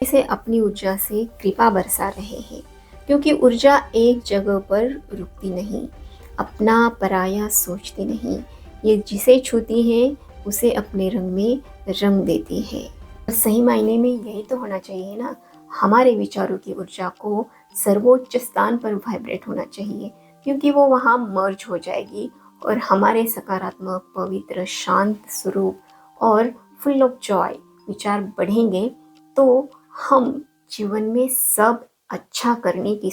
से अपनी ऊर्जा से कृपा बरसा रहे हैं, क्योंकि ऊर्जा एक जगह पर रुकती नहीं, अपना पराया सोचती नहीं। ये जिसे छूती है उसे अपने रंग में रंग देती है। और सही मायने में यही तो होना चाहिए ना, हमारे विचारों की ऊर्जा को सर्वोच्च स्थान पर वाइब्रेट होना चाहिए, क्योंकि वो वहाँ मर्ज हो जाएगी और हमारे सकारात्मक, पवित्र, शांत स्वरूप और फुल ऑफ जॉय विचार बढ़ेंगे तो हम जीवन में सब अच्छा करने की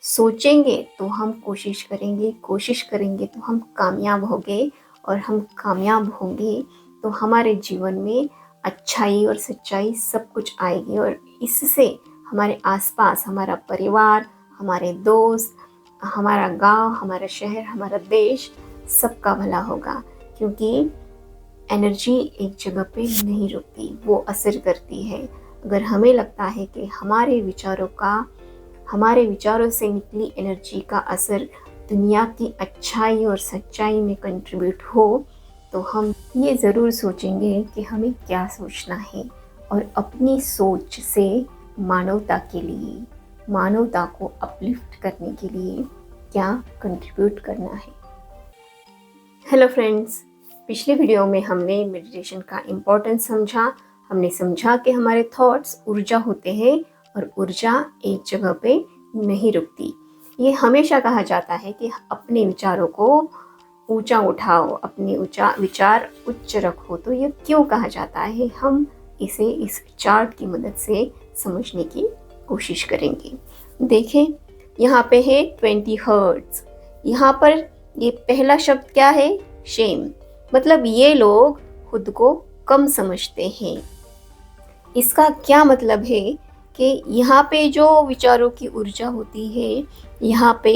सोचेंगे तो हम कोशिश करेंगे, कोशिश करेंगे तो हम कामयाब होंगे, और हम कामयाब होंगे तो हमारे जीवन में अच्छाई और सच्चाई सब कुछ आएगी। और इससे हमारे आसपास हमारा परिवार, हमारे दोस्त, हमारा गांव, हमारा शहर, हमारा देश, सबका भला होगा। क्योंकि एनर्जी एक जगह पे नहीं रुकती, वो असर करती है। अगर हमें लगता है कि हमारे विचारों से निकली एनर्जी का असर दुनिया की अच्छाई और सच्चाई में कंट्रीब्यूट हो, तो हम ये ज़रूर सोचेंगे कि हमें क्या सोचना है और अपनी सोच से मानवता के लिए, मानवता को अपलिफ्ट करने के लिए क्या कंट्रीब्यूट करना है। हेलो फ्रेंड्स, पिछले वीडियो में हमने मेडिटेशन का इम्पोर्टेंस समझा। हमने समझा कि हमारे थॉट्स ऊर्जा होते हैं और ऊर्जा एक जगह पे नहीं रुकती। ये हमेशा कहा जाता है कि अपने विचारों को ऊंचा उठाओ, अपने विचार उच्च रखो। तो ये क्यों कहा जाता है, हम इसे इस चार्ट की मदद से समझने की कोशिश करेंगे। देखें, यहाँ पे है 20 हर्ट्ज। यहाँ पर ये पहला शब्द क्या है? शेम। मतलब ये लोग खुद को कम समझते हैं। इसका क्या मतलब है कि यहाँ पे जो विचारों की ऊर्जा होती है, यहाँ पे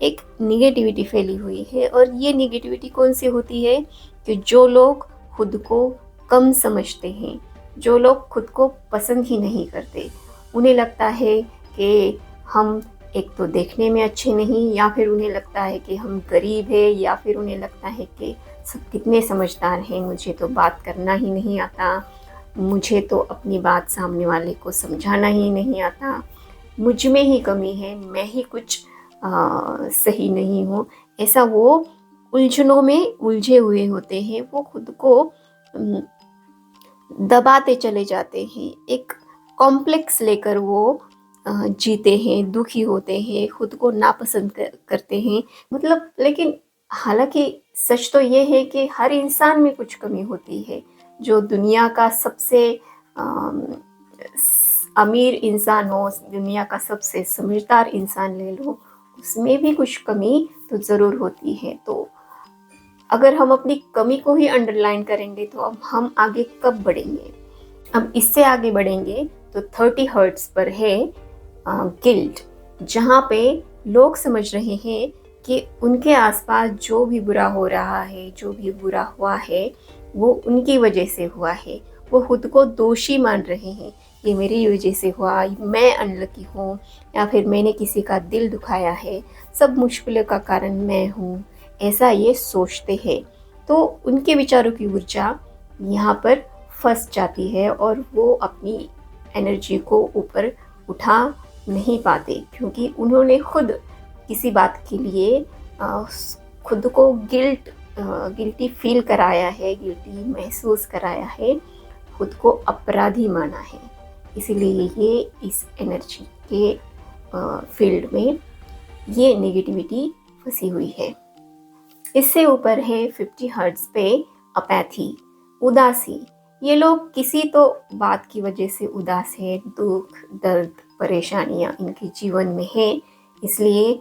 एक निगेटिविटी फैली हुई है। और ये निगेटिविटी कौन सी होती है? कि जो लोग खुद को कम समझते हैं, जो लोग खुद को पसंद ही नहीं करते, उन्हें लगता है कि हम एक तो देखने में अच्छे नहीं, या फिर उन्हें लगता है कि हम गरीब है, या फिर उन्हें लगता है कि सब कितने समझदार हैं, मुझे तो बात करना ही नहीं आता, मुझे तो अपनी बात सामने वाले को समझाना ही नहीं आता, मुझ में ही कमी है, मैं ही कुछ सही नहीं हूँ। ऐसा वो उलझनों में उलझे हुए होते हैं। वो खुद को दबाते चले जाते हैं, एक कॉम्प्लेक्स लेकर वो जीते हैं, दुखी होते हैं, खुद को नापसंद करते हैं। मतलब लेकिन हालांकि सच तो ये है कि हर इंसान में कुछ कमी होती है। जो दुनिया का सबसे अमीर इंसान हो, दुनिया का सबसे समझदार इंसान ले लो, उसमें भी कुछ कमी तो ज़रूर होती है। तो अगर हम अपनी कमी को ही अंडरलाइन करेंगे तो अब हम आगे कब बढ़ेंगे? अब इससे आगे बढ़ेंगे तो 30 हर्ट्ज पर है गिल्ट, जहाँ पे लोग समझ रहे हैं कि उनके आसपास जो भी बुरा हो रहा है, जो भी बुरा हुआ है, वो उनकी वजह से हुआ है। वो खुद को दोषी मान रहे हैं, ये मेरी वजह से हुआ, मैं अनलकी हूँ, या फिर मैंने किसी का दिल दुखाया है, सब मुश्किलों का कारण मैं हूँ, ऐसा ये सोचते हैं। तो उनके विचारों की ऊर्जा यहाँ पर फंस जाती है और वो अपनी एनर्जी को ऊपर उठा नहीं पाते, क्योंकि उन्होंने खुद किसी बात के लिए खुद को गिल्टी फील कराया है, गिल्टी महसूस कराया है, खुद को अपराधी माना है। इसीलिए ये इस एनर्जी के फील्ड में ये नेगेटिविटी फंसी हुई है। इससे ऊपर है 50 हर्ट्ज पे अपैथी, उदासी। ये लोग किसी तो बात की वजह से उदास है, दुख, दर्द, परेशानियां इनके जीवन में है, इसलिए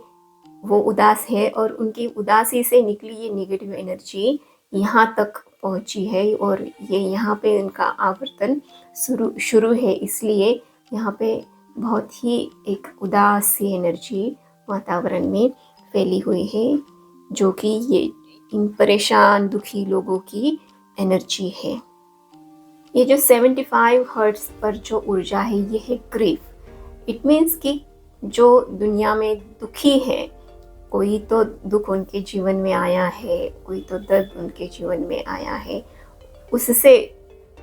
वो उदास है। और उनकी उदासी से निकली ये नेगेटिव एनर्जी यहाँ तक पहुँची है, और ये यहाँ पे इनका आवर्तन शुरू है। इसलिए यहाँ पे बहुत ही एक उदास सी एनर्जी वातावरण में फैली हुई है, जो कि ये इन परेशान दुखी लोगों की एनर्जी है। ये जो 75 हर्ट्ज पर जो ऊर्जा है, ये है ग्रीफ। इट मीन्स कि जो दुनिया में दुखी है, कोई तो दुख उनके जीवन में आया है, कोई तो दर्द उनके जीवन में आया है, उससे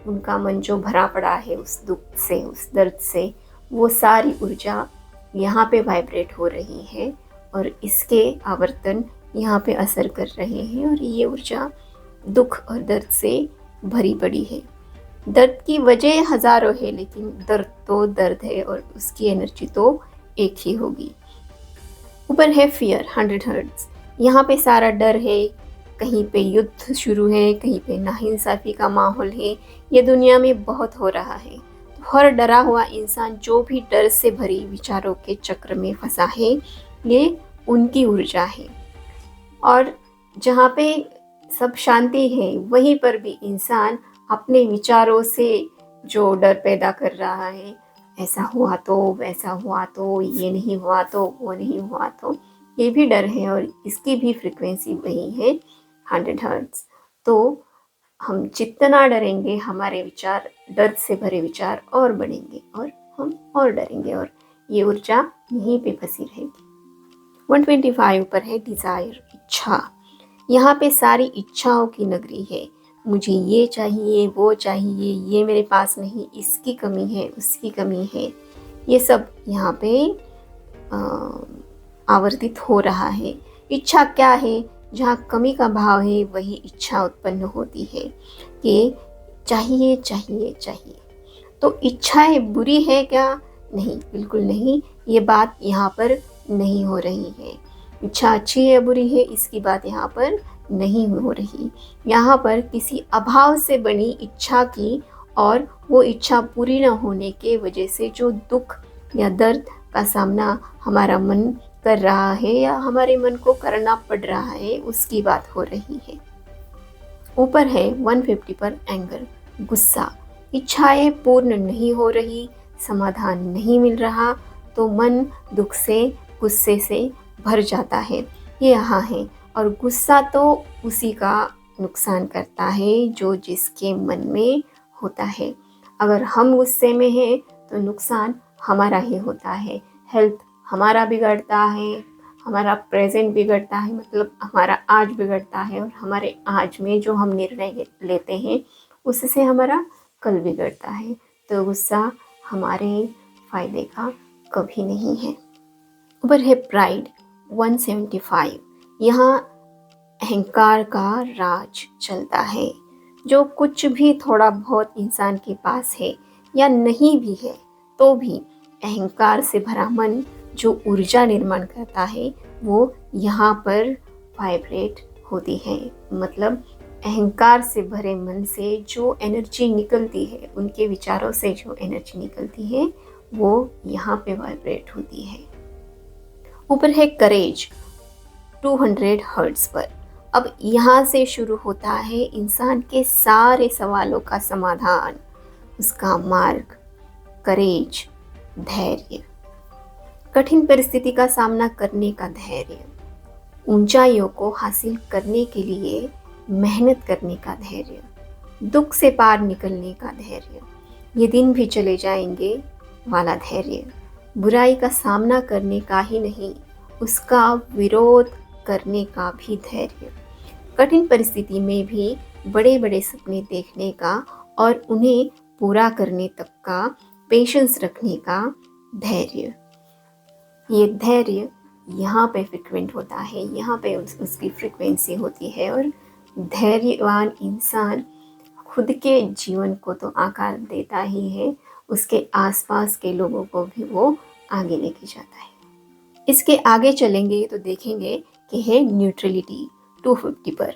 उनका मन जो भरा पड़ा है उस दुख से, उस दर्द से, वो सारी ऊर्जा यहाँ पे वाइब्रेट हो रही है और इसके आवर्तन यहाँ पे असर कर रहे हैं और ये ऊर्जा दुख और दर्द से भरी पड़ी है। दर्द की वजह हजारों है, लेकिन दर्द तो दर्द है और उसकी एनर्जी तो एक ही होगी। ऊपर है फियर 100 हर्ट्ज। यहाँ पे सारा डर है, कहीं पे युद्ध शुरू है, कहीं पे नाइंसाफी का माहौल है। ये दुनिया में बहुत हो रहा है। तो हर डरा हुआ इंसान जो भी डर से भरी विचारों के चक्र में फंसा है, ये उनकी ऊर्जा है। और जहाँ पे सब शांति है, वहीं पर भी इंसान अपने विचारों से जो डर पैदा कर रहा है, ऐसा हुआ तो, वैसा हुआ तो, ये नहीं हुआ तो, वो नहीं हुआ तो, ये भी डर है और इसकी भी फ्रीक्वेंसी वही है 100 हर्ट्ज। तो हम जितना डरेंगे, हमारे विचार, डर से भरे विचार और बढ़ेंगे और हम और डरेंगे और ये ऊर्जा यहीं पे फंसी रहेगी। 125 पर है डिज़ायर, इच्छा। यहाँ पे सारी इच्छाओं की नगरी है। मुझे ये चाहिए, वो चाहिए, ये मेरे पास नहीं, इसकी कमी है, उसकी कमी है, ये सब यहाँ पे आवर्तित हो रहा है। इच्छा क्या है? जहाँ कमी का भाव है वही इच्छा उत्पन्न होती है कि चाहिए चाहिए चाहिए। तो इच्छाएं बुरी है क्या? नहीं, बिल्कुल नहीं। ये बात यहाँ पर नहीं हो रही है। इच्छा अच्छी है बुरी है, इसकी बात यहाँ पर नहीं हो रही। यहाँ पर किसी अभाव से बनी इच्छा की और वो इच्छा पूरी न होने के वजह से जो दुख या दर्द का सामना हमारा मन कर रहा है या हमारे मन को करना पड़ रहा है, उसकी बात हो रही है। ऊपर है 150 पर एंगर, गुस्सा। इच्छाएं पूर्ण नहीं हो रही, समाधान नहीं मिल रहा, तो मन दुख से, गुस्से से भर जाता है। ये यहाँ है और गुस्सा तो उसी का नुकसान करता है जो जिसके मन में होता है। अगर हम गुस्से में हैं तो नुकसान हमारा ही होता है। हेल्थ हमारा बिगड़ता है, हमारा प्रेजेंट बिगड़ता है, मतलब हमारा आज बिगड़ता है और हमारे आज में जो हम निर्णय लेते हैं उससे हमारा कल बिगड़ता है। तो गुस्सा हमारे फायदे का कभी नहीं है। ऊपर है प्राइड 175। यहाँ अहंकार का राज चलता है। जो कुछ भी थोड़ा बहुत इंसान के पास है या नहीं भी है, तो भी अहंकार से भरा मन जो ऊर्जा निर्माण करता है वो यहाँ पर वाइब्रेट होती है। मतलब अहंकार से भरे मन से जो एनर्जी निकलती है, उनके विचारों से जो एनर्जी निकलती है, वो यहाँ पे वाइब्रेट होती है। ऊपर है करेज 200 हर्ट्ज पर। अब यहाँ से शुरू होता है इंसान के सारे सवालों का समाधान, उसका मार्ग, करेज, धैर्य, कठिन परिस्थिति का सामना करने का धैर्य, ऊंचाइयों को हासिल करने के लिए मेहनत करने का धैर्य, दुख से पार निकलने का धैर्य, ये दिन भी चले जाएंगे वाला धैर्य, बुराई का सामना करने का ही नहीं, उसका विरोध करने का भी धैर्य, कठिन परिस्थिति में भी बड़े बड़े सपने देखने का और उन्हें पूरा करने तक का पेशेंस रखने का धैर्य। ये धैर्य यहाँ पे फ्रिक्वेंट होता है, यहाँ पे उसकी फ्रिक्वेंसी होती है और धैर्यवान इंसान खुद के जीवन को तो आकार देता ही है, उसके आसपास के लोगों को भी वो आगे लेके जाता है। इसके आगे चलेंगे तो देखेंगे कि है न्यूट्रलिटी 250 पर।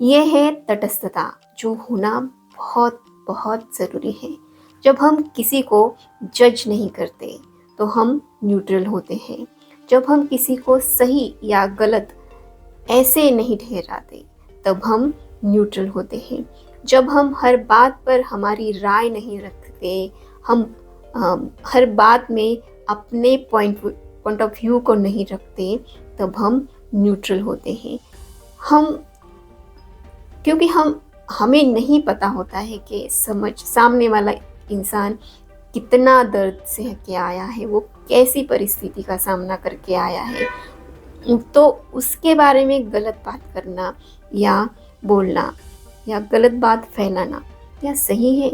यह है तटस्थता, जो होना बहुत बहुत ज़रूरी है। जब हम किसी को जज नहीं करते तो हम न्यूट्रल होते हैं। जब हम किसी को सही या गलत ऐसे नहीं ठहराते तब हम न्यूट्रल होते हैं। जब हम हर बात पर हमारी राय नहीं रखते, हम हर बात में अपने पॉइंट ऑफ व्यू को नहीं रखते, तब हम न्यूट्रल होते हैं। क्योंकि हमें नहीं पता होता है कि सामने वाला इंसान कितना दर्द सह के आया है, वो कैसी परिस्थिति का सामना करके आया है, तो उसके बारे में गलत बात करना या बोलना या गलत बात फैलाना, क्या सही है?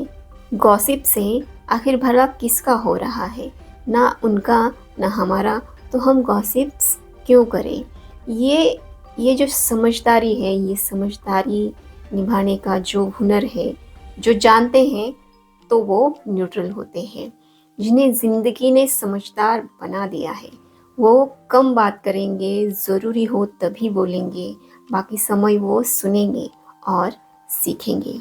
गॉसिप से आखिर भला किसका हो रहा है? ना उनका ना हमारा, तो हम गॉसिप्स क्यों करें? ये जो समझदारी है, ये समझदारी निभाने का जो हुनर है, जो जानते हैं तो वो न्यूट्रल होते हैं। जिन्हें ज़िंदगी ने समझदार बना दिया है वो कम बात करेंगे, ज़रूरी हो तभी बोलेंगे, बाकी समय वो सुनेंगे और सीखेंगे,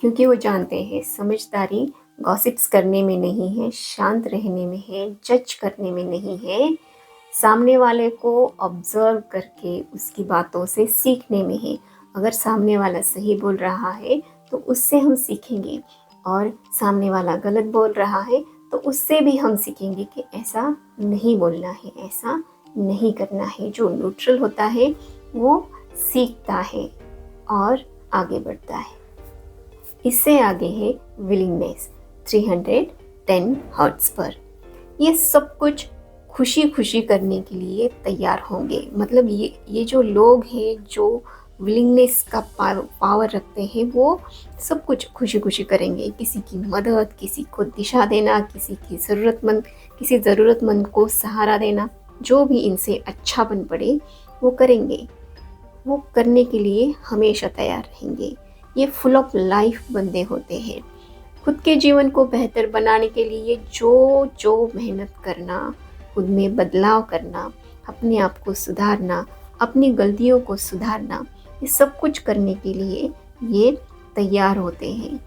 क्योंकि वो जानते हैं समझदारी गॉसिप्स करने में नहीं है, शांत रहने में है, जज करने में नहीं है, सामने वाले को ऑब्जर्व करके उसकी बातों से सीखने में है। अगर सामने वाला सही बोल रहा है तो उससे हम सीखेंगे, और सामने वाला गलत बोल रहा है तो उससे भी हम सीखेंगे कि ऐसा नहीं बोलना है, ऐसा नहीं करना है। जो न्यूट्रल होता है वो सीखता है और आगे बढ़ता है। इससे आगे है विलिंगनेस 310 हर्ट्ज पर। ये सब कुछ खुशी खुशी करने के लिए तैयार होंगे। मतलब ये जो लोग हैं जो विलिंगनेस का पावर रखते हैं वो सब कुछ खुशी खुशी करेंगे। किसी की मदद, किसी को दिशा देना, किसी ज़रूरतमंद को सहारा देना, जो भी इनसे अच्छा बन पड़े वो करेंगे। वो करने के लिए हमेशा तैयार रहेंगे। ये फुल ऑफ लाइफ बंदे होते हैं। खुद के जीवन को बेहतर बनाने के लिए जो मेहनत करना, खुद में बदलाव करना, अपने आप को सुधारना, अपनी गलतियों को सुधारना, ये सब कुछ करने के लिए ये तैयार होते हैं।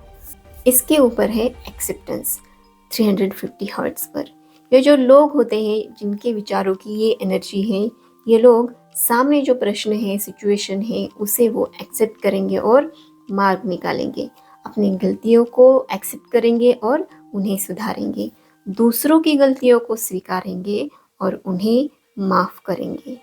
इसके ऊपर है एक्सेप्टेंस 350 हर्ट्ज पर। ये जो लोग होते हैं जिनके विचारों की ये एनर्जी है, ये लोग सामने जो प्रश्न है, सिचुएशन है, उसे वो एक्सेप्ट करेंगे और मार्ग निकालेंगे। अपनी गलतियों को एक्सेप्ट करेंगे और उन्हें सुधारेंगे। दूसरों की गलतियों को स्वीकारेंगे और उन्हें माफ़ करेंगे।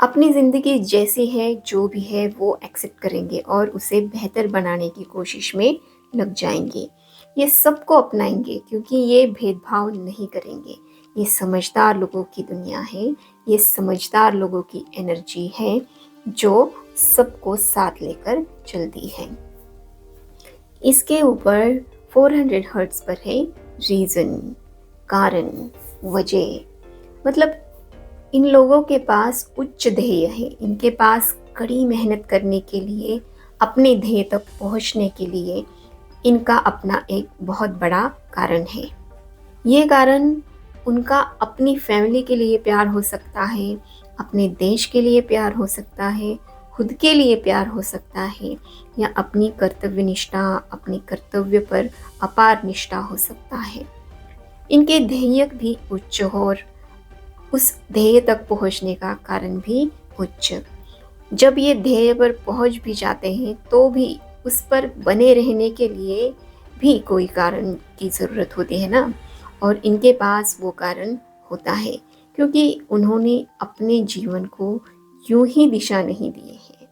अपनी ज़िंदगी जैसी है, जो भी है, वो एक्सेप्ट करेंगे और उसे बेहतर बनाने की कोशिश में लग जाएंगे। ये सबको अपनाएंगे क्योंकि ये भेदभाव नहीं करेंगे। ये समझदार लोगों की दुनिया है, ये समझदार लोगों की एनर्जी है जो सबको साथ लेकर चलती है। इसके ऊपर 400 हर्ट्ज पर है रीज़न, कारण, वजह। मतलब इन लोगों के पास उच्च ध्येय है। इनके पास कड़ी मेहनत करने के लिए, अपने ध्येय तक पहुंचने के लिए इनका अपना एक बहुत बड़ा कारण है। ये कारण उनका अपनी फैमिली के लिए प्यार हो सकता है, अपने देश के लिए प्यार हो सकता है, खुद के लिए प्यार हो सकता है, या अपनी कर्तव्य निष्ठा, अपने कर्तव्य पर अपार निष्ठा हो सकता है। इनके ध्येय भी उच्च और उस ध्येय तक पहुंचने का कारण भी उच्च। जब ये ध्येय पर पहुंच भी जाते हैं तो भी उस पर बने रहने के लिए भी कोई कारण की ज़रूरत होती है ना, और इनके पास वो कारण होता है क्योंकि उन्होंने अपने जीवन को यूं ही दिशा नहीं दी है।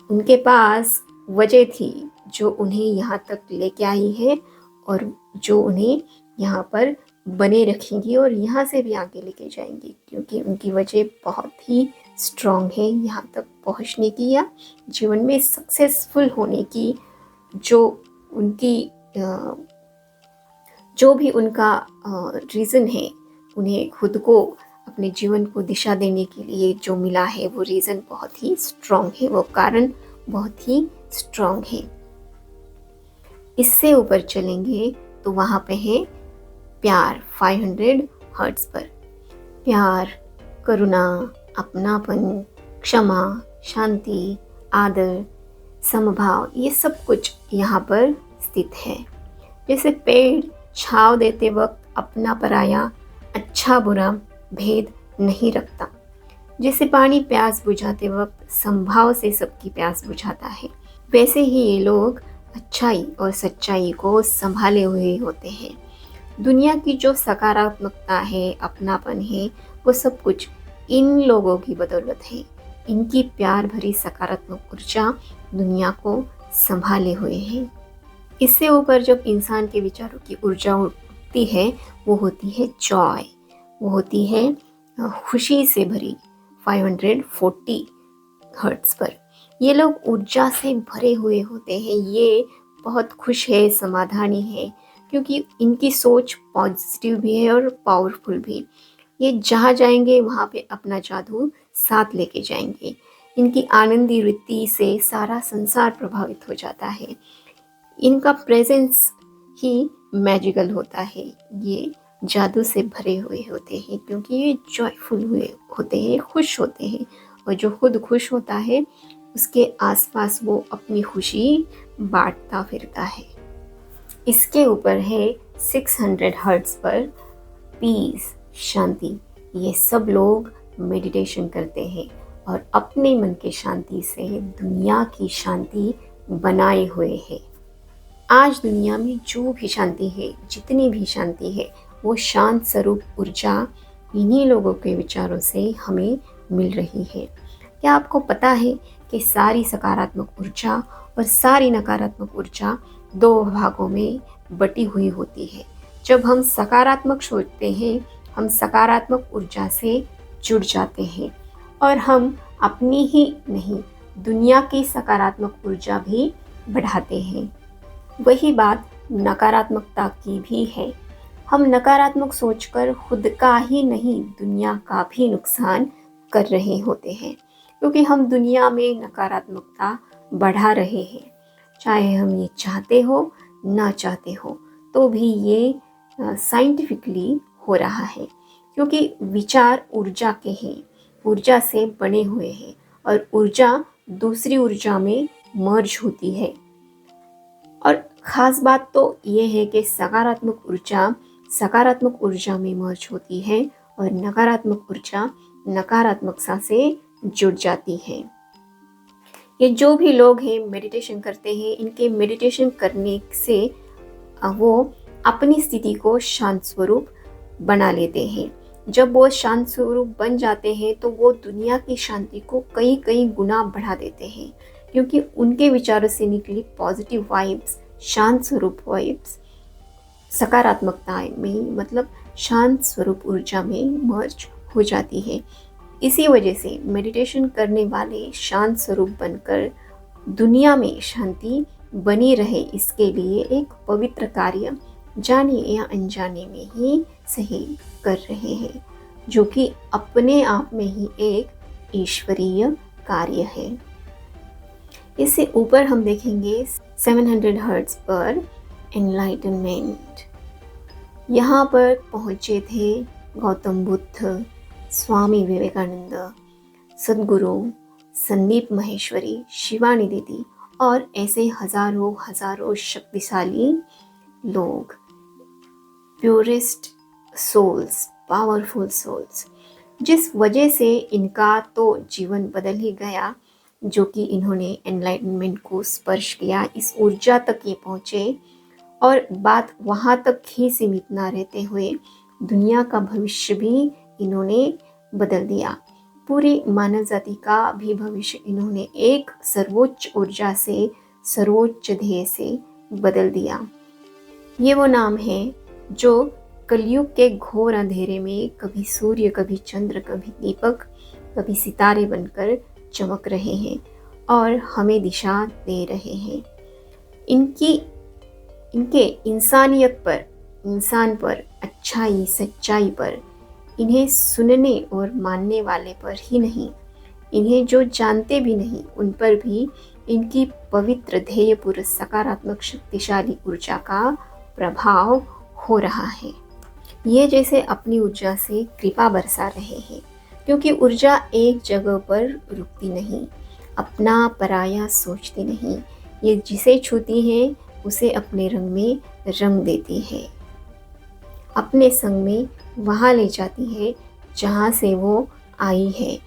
उनके पास वजह थी जो उन्हें यहाँ तक लेके आई है और जो उन्हें यहाँ पर बने रखेंगी और यहाँ से भी आगे लेके जाएंगी, क्योंकि उनकी वजह बहुत ही स्ट्रॉन्ग है यहाँ तक पहुँचने की या जीवन में सक्सेसफुल होने की। जो भी उनका रीज़न है, उन्हें खुद को, अपने जीवन को दिशा देने के लिए जो मिला है वो रीज़न बहुत ही स्ट्रॉन्ग है, वो कारण बहुत ही स्ट्रॉन्ग है। इससे ऊपर चलेंगे तो वहाँ पे है प्यार 500 हर्ट्ज पर। प्यार, करुणा, अपनापन, क्षमा, शांति, आदर, समभाव, ये सब कुछ यहाँ पर स्थित है। जैसे पेड़ छाँव देते वक्त अपना पराया, अच्छा बुरा भेद नहीं रखता, जैसे पानी प्यास बुझाते वक्त समभाव से सबकी प्यास बुझाता है, वैसे ही ये लोग अच्छाई और सच्चाई को संभाले हुए होते हैं। दुनिया की जो सकारात्मकता है, अपनापन है, वो सब कुछ इन लोगों की बदौलत है। इनकी प्यार भरी सकारात्मक ऊर्जा दुनिया को संभाले हुए है। इससे ऊपर जब इंसान के विचारों की ऊर्जा उठती है वो होती है जॉय, वो होती है खुशी से भरी 540 हर्ट्ज पर। ये लोग ऊर्जा से भरे हुए होते हैं, ये बहुत खुश है, समाधानी है, क्योंकि इनकी सोच पॉजिटिव भी है और पावरफुल भी। ये जहाँ जाएंगे वहाँ पे अपना जादू साथ लेके जाएंगे। इनकी आनंदी वृत्ति से सारा संसार प्रभावित हो जाता है। इनका प्रेजेंस ही मैजिकल होता है। ये जादू से भरे हुए होते हैं क्योंकि ये जॉयफुल हुए होते हैं, खुश होते हैं। और जो खुद खुश होता है उसके आसपास वो अपनी खुशी बांटता फिरता है। इसके ऊपर है 600 हर्ट्ज पर पीस, शांति। ये सब लोग मेडिटेशन करते हैं और अपने मन के शांति से दुनिया की शांति बनाए हुए हैं। आज दुनिया में जो भी शांति है, जितनी भी शांति है, वो शांत स्वरूप ऊर्जा इन्हीं लोगों के विचारों से हमें मिल रही है। क्या आपको पता है कि सारी सकारात्मक ऊर्जा और सारी नकारात्मक ऊर्जा दो भागों में बटी हुई होती है। जब हम सकारात्मक सोचते हैं, हम सकारात्मक ऊर्जा से जुड़ जाते हैं और हम अपनी ही नहीं, दुनिया की सकारात्मक ऊर्जा भी बढ़ाते हैं। वही बात नकारात्मकता की भी है। हम नकारात्मक सोचकर खुद का ही नहीं, दुनिया का भी नुकसान कर रहे होते हैं, क्योंकि हम दुनिया में नकारात्मकता बढ़ा रहे हैं। चाहे हम ये चाहते हो ना चाहते हो, तो भी ये साइंटिफिकली हो रहा है, क्योंकि विचार ऊर्जा के हैं, ऊर्जा से बने हुए हैं और ऊर्जा दूसरी ऊर्जा में मर्ज होती है। और ख़ास बात तो ये है कि सकारात्मक ऊर्जा में मर्ज होती है और नकारात्मक ऊर्जा नकारात्मकता से जुड़ जाती है। ये जो भी लोग हैं मेडिटेशन करते हैं, इनके मेडिटेशन करने से वो अपनी स्थिति को शांत स्वरूप बना लेते हैं। जब वो शांत स्वरूप बन जाते हैं तो वो दुनिया की शांति को कई कई गुना बढ़ा देते हैं, क्योंकि उनके विचारों से निकली पॉजिटिव वाइब्स, शांत स्वरूप वाइब्स सकारात्मकता में, मतलब शांत स्वरूप ऊर्जा में मर्ज हो जाती है। इसी वजह से मेडिटेशन करने वाले शांत स्वरूप बनकर दुनिया में शांति बनी रहे, इसके लिए एक पवित्र कार्य जाने या अनजाने में ही सही कर रहे हैं, जो कि अपने आप में ही एक ईश्वरीय कार्य है। इससे ऊपर हम देखेंगे 700 हर्ट्ज पर एनलाइटनमेंट। यहाँ पर पहुँचे थे गौतम बुद्ध, स्वामी विवेकानंद, सद्गुरु संदीप माहेश्वरी, शिवानी दीदी और ऐसे हजारों हजारों शक्तिशाली लोग, प्योरेस्ट सोल्स, पावरफुल सोल्स, जिस वजह से इनका तो जीवन बदल ही गया, जो कि इन्होंने एनलाइटनमेंट को स्पर्श किया, इस ऊर्जा तक ये पहुँचे और बात वहाँ तक ही सीमित ना रहते हुए दुनिया का भविष्य भी इन्होंने बदल दिया। पूरी मानव जाति का भी भविष्य इन्होंने एक सर्वोच्च ऊर्जा से, सर्वोच्च ध्येय से बदल दिया। ये वो नाम है जो कलयुग के घोर अंधेरे में कभी सूर्य, कभी चंद्र, कभी दीपक, कभी सितारे बनकर चमक रहे हैं और हमें दिशा दे रहे हैं। इनके इंसानियत पर, इंसान पर, अच्छाई सच्चाई पर, इन्हें सुनने और मानने वाले पर ही नहीं, इन्हें जो जानते भी नहीं उन पर भी इनकी पवित्र ध्येयपूर्ण सकारात्मक शक्तिशाली ऊर्जा का प्रभाव हो रहा है। ये जैसे अपनी ऊर्जा से कृपा बरसा रहे हैं, क्योंकि ऊर्जा एक जगह पर रुकती नहीं, अपना पराया सोचती नहीं। ये जिसे छूती है उसे अपने रंग में रंग देती है, अपने संग में वहाँ ले जाती है जहाँ से वो आई है।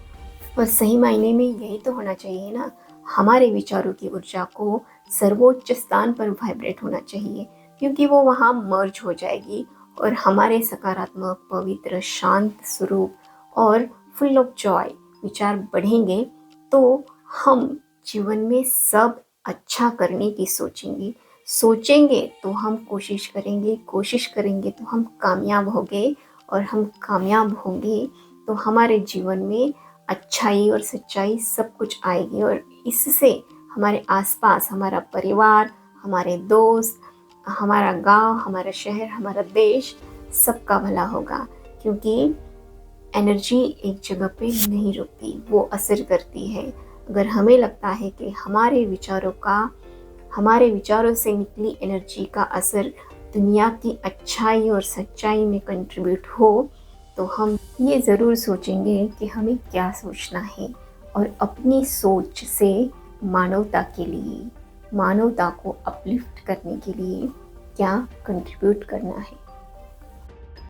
और सही मायने में यही तो होना चाहिए ना, हमारे विचारों की ऊर्जा को सर्वोच्च स्थान पर वाइब्रेट होना चाहिए, क्योंकि वो वहाँ मर्ज हो जाएगी और हमारे सकारात्मक, पवित्र, शांत स्वरूप और फुल ऑफ जॉय विचार बढ़ेंगे, तो हम जीवन में सब अच्छा करने की सोचेंगे तो हम कोशिश करेंगे तो हम कामयाब होंगे, और हम कामयाब होंगे तो हमारे जीवन में अच्छाई और सच्चाई सब कुछ आएगी, और इससे हमारे आसपास हमारा परिवार, हमारे दोस्त, हमारा गांव, हमारा शहर, हमारा देश, सबका भला होगा। क्योंकि एनर्जी एक जगह पे नहीं रुकती, वो असर करती है। अगर हमें लगता है कि हमारे विचारों से निकली एनर्जी का असर दुनिया की अच्छाई और सच्चाई में कंट्रीब्यूट हो, तो हम ये ज़रूर सोचेंगे कि हमें क्या सोचना है और अपनी सोच से मानवता के लिए, मानवता को अपलिफ्ट करने के लिए क्या कंट्रीब्यूट करना है।